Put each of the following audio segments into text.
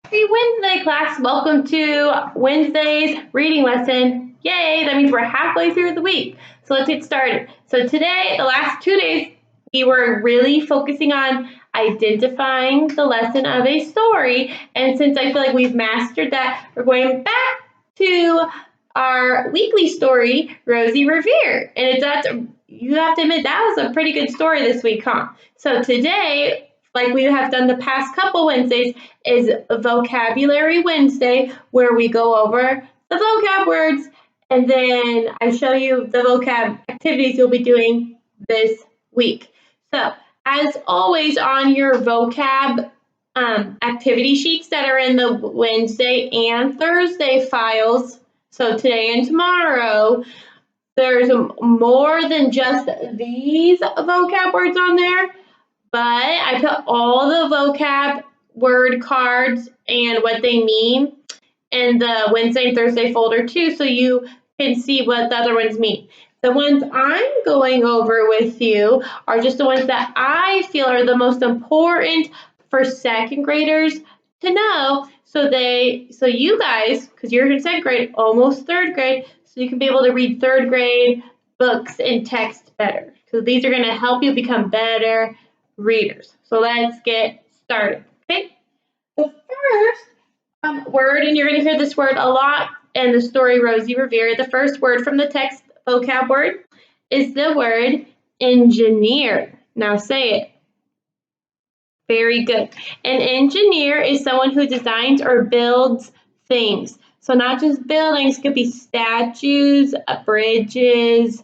Happy Wednesday, class. Welcome to Wednesday's reading lesson. Yay, that means we're halfway through the week. So let's get started. So today, the last 2 days, we were really focusing on identifying the lesson of a story. And since I feel like we've mastered that, we're going back to our weekly story, Rosie Revere. And you have to admit, that was a pretty good story this week, huh? So today, like we have done the past couple Wednesdays, is Vocabulary Wednesday, where we go over the vocab words, and then I show you the vocab activities you'll be doing this week. So, as always, on your vocab activity sheets that are in the Wednesday and Thursday files, so today and tomorrow, there's more than just these vocab words on there, but I put all the vocab word cards and what they mean in the Wednesday and Thursday folder too, so you can see what the other ones mean. The ones I'm going over with you are just the ones that I feel are the most important for second graders to know, so you guys, because you're in second grade, almost third grade, so you can be able to read third grade books and text better. So these are going to help you become better readers. So let's get started. Okay. The first word, and you're going to hear this word a lot in the story Rosie Revere. The first word from the text vocab word is the word engineer. Now say it. Very good. An engineer is someone who designs or builds things. So not just buildings, it could be statues, bridges,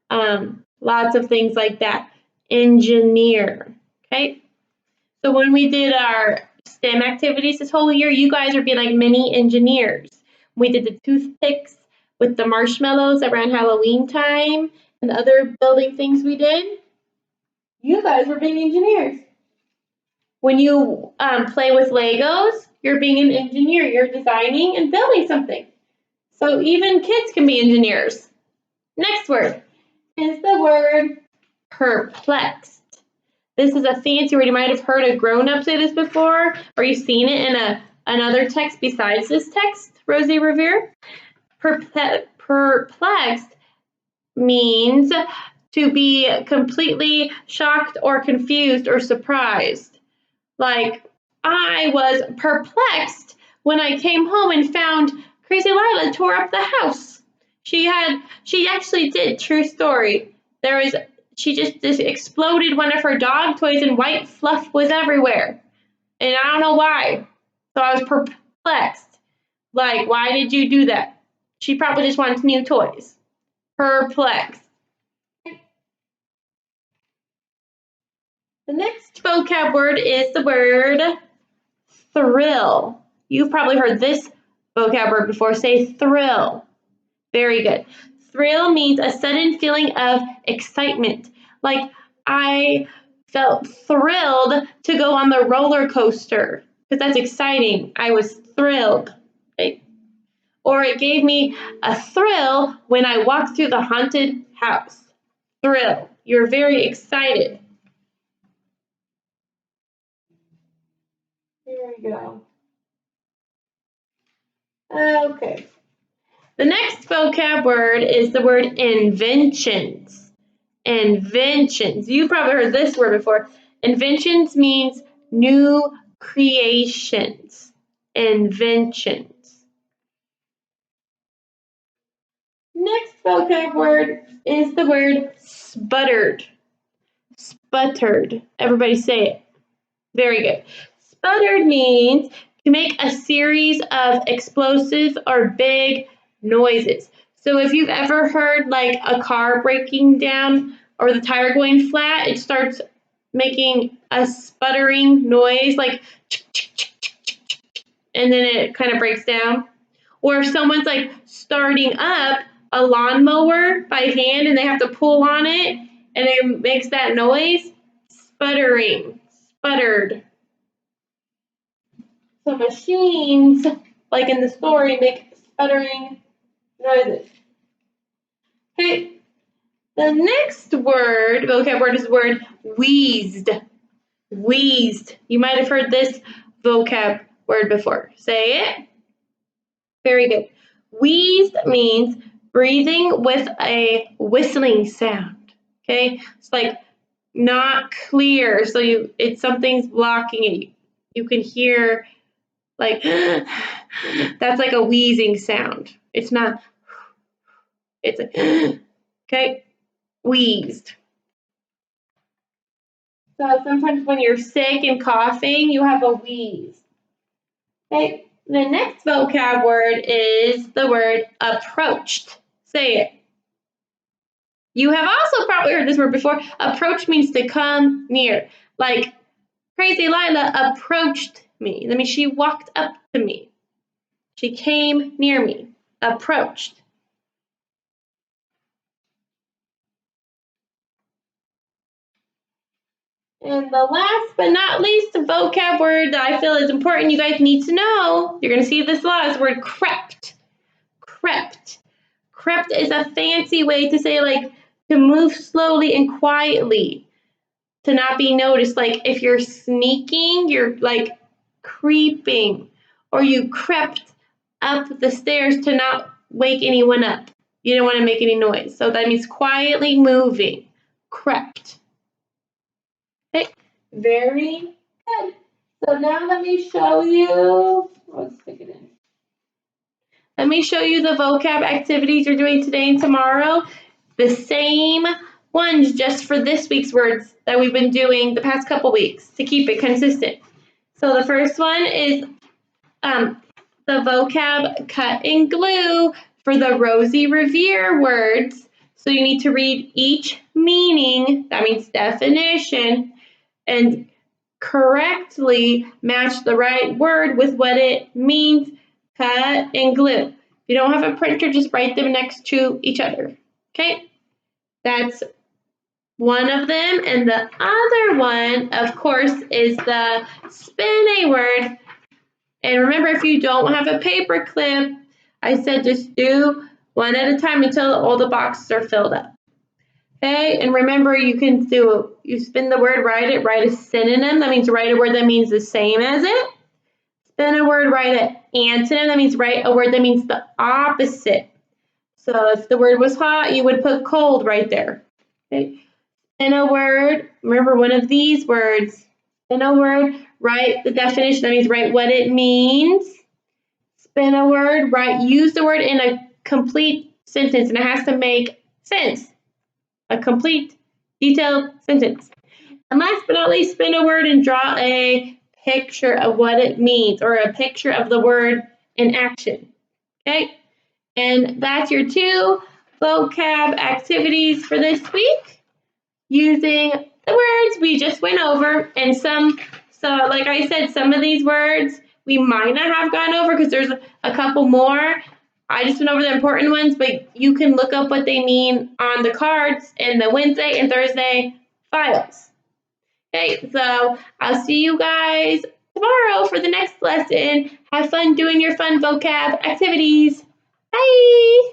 lots of things like that. Engineer. Okay. So when we did our STEM activities this whole year, you guys are being like mini engineers. We did the toothpicks with the marshmallows around Halloween time and the other building things we did. You guys were being engineers. When you play with Legos, you're being an engineer. You're designing and building something. So even kids can be engineers. Next word is the word perplexed. This is a fancy word. You might have heard a grown-up say this before, or you've seen it in another text besides this text, Rosie Revere. Perplexed means to be completely shocked or confused or surprised. Like, I was perplexed when I came home and found Crazy Lila tore up the house. She actually did, true story. She just exploded one of her dog toys and white fluff was everywhere. And I don't know why. So I was perplexed. Like, why did you do that? She probably just wants new toys. Perplexed. The next vocab word is the word thrill. You've probably heard this vocab word before. Say thrill. Very good. Thrill means a sudden feeling of excitement. Like, I felt thrilled to go on the roller coaster because that's exciting. I was thrilled. Okay? Or it gave me a thrill when I walked through the haunted house. Thrill. You're very excited. There we go. Okay. The next vocab word is the word inventions. Inventions. You've probably heard this word before. Inventions means new creations. Inventions. Next vocab word is the word sputtered. Sputtered. Everybody say it. Very good. Sputtered means to make a series of explosive or big noises. So if you've ever heard like a car breaking down or the tire going flat, it starts making a sputtering noise, like, and then it kind of breaks down. Or if someone's like starting up a lawnmower by hand and they have to pull on it and it makes that noise, sputtering, sputtered. So machines, like in the story, make sputtering noises. Okay, the next word, vocab word, is the word wheezed. Wheezed. You might have heard this vocab word before. Say it. Very good. Wheezed means breathing with a whistling sound. Okay? It's like not clear. So it's something's blocking it. You can hear like that's like a wheezing sound. It's not. It's like okay, wheezed. So sometimes when you're sick and coughing, you have a wheeze. Okay. The next vocab word is the word approached. Say it. You have also probably heard this word before. Approach means to come near. Like Crazy Lila approached me. That means she walked up to me. She came near me. Approached. And the last but not least vocab word that I feel is important you guys need to know, you're going to see this a lot, is the word crept. Crept. Crept is a fancy way to say like to move slowly and quietly, to not be noticed. Like if you're sneaking, you're like creeping, or you crept up the stairs to not wake anyone up. You don't want to make any noise. So that means quietly moving. Crept. Okay, very good. So now let me show you, let's stick it in. Let me show you the vocab activities you're doing today and tomorrow. The same ones just for this week's words that we've been doing the past couple weeks to keep it consistent. So the first one is the vocab cut and glue for the Rosie Revere words. So you need to read each meaning, that means definition, and correctly match the right word with what it means, cut and glue. If you don't have a printer, just write them next to each other. Okay, that's one of them. And the other one, of course, is the spin a word. And remember, if you don't have a paper clip, I said just do one at a time until all the boxes are filled up. Okay, and remember you spin the word, write a synonym. That means write a word that means the same as it. Spin a word, write an antonym. That means write a word that means the opposite. So if the word was hot, you would put cold right there. Okay. Spin a word, remember one of these words. Spin a word, write the definition. That means write what it means. Spin a word, use the word in a complete sentence, and it has to make sense. A complete, detailed sentence. And last but not least, spin a word and draw a picture of what it means, or a picture of the word in action. Okay? And that's your 2 vocab activities for this week using the words we just went over. And so like I said, some of these words we might not have gone over because there's a couple more. I just went over the important ones, but you can look up what they mean on the cards in the Wednesday and Thursday files. Okay, so I'll see you guys tomorrow for the next lesson. Have fun doing your fun vocab activities. Bye!